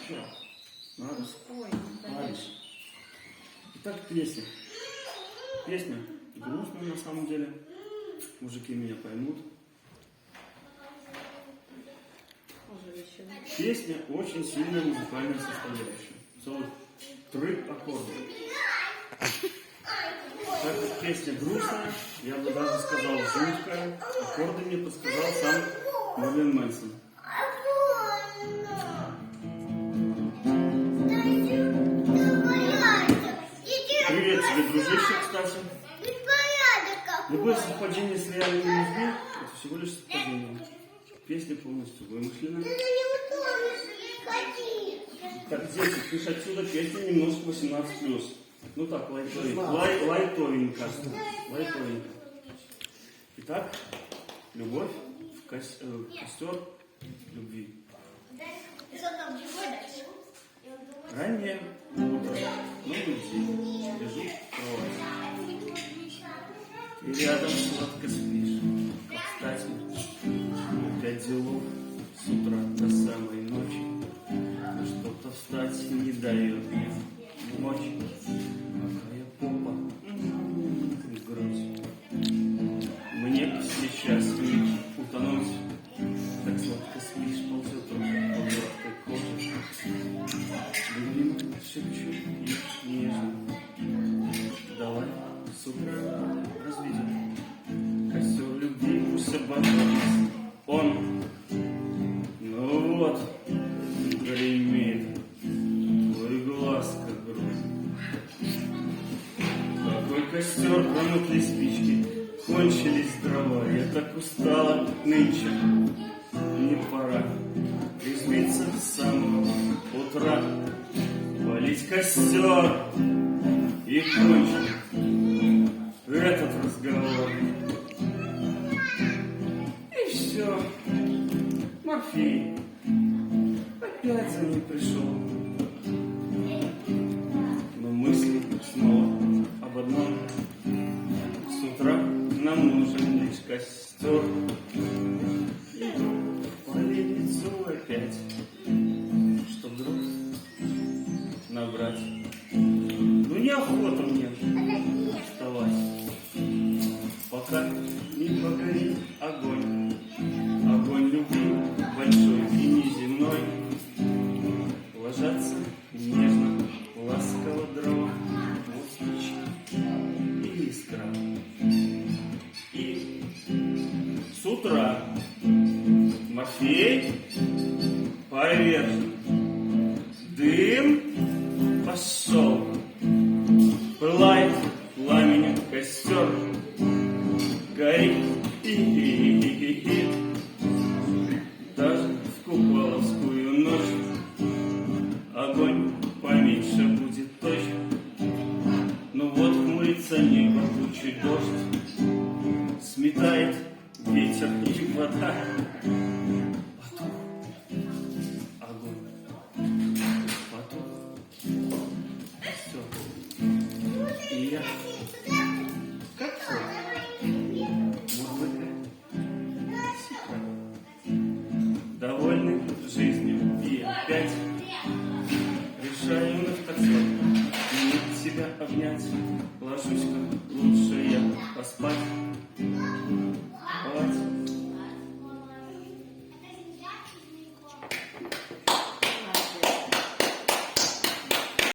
Все. Надо. Ой, Дальше. Итак, песня. Песня грустная на самом деле. Мужики меня поймут. уже еще. Песня очень сильная музыкальная составляющая. Целых 3 аккорда. Так как песня грустная, я бы даже сказал жуткая, аккорды мне подсказал сам Мерлин Мэнсон. Привет тебе, дружище, кстати. Любое совпадение с реальными людьми — это всего лишь совпадение. Песня полностью вымышленная. Так, дети, ты ж отсюда песня немножко 18+. Ну так, лайтовенько. Лайтовенько. Итак, любовь в костер любви. Раннее утро, много людей, лежу в кровати. И рядом сладко спишь. Кстати, опять делов с утра до самой ночи. Но что-то встать не дает мне ночь. Какая попа, грудь. Мне бы сейчас не утонуть. Так сладко спишь, ползет рука по гладкой коже. Любимый, шепчу и нежно. Давай с утра разведем костер любви, пусть обожжется он. Ну вот, гремит твой глаз, как грудь. Какой костер, промокли спички, кончились дрова. Я так устала нынче, не пора резвиться с самого утра, валить костер и кончить этот разговор. И все. Морфей опять за ним пришел. Но мысли снова об одном. С утра нам нужен лишь костер. И в поленницу опять, чтоб вдруг набрать. Ну неохота мне вставать, пока не погорит огонь. Огонь любви большой и неземной. Ложатся нежно, ласково дрова, вот спички и искра. И с утра Морфей повержен, дым пошел.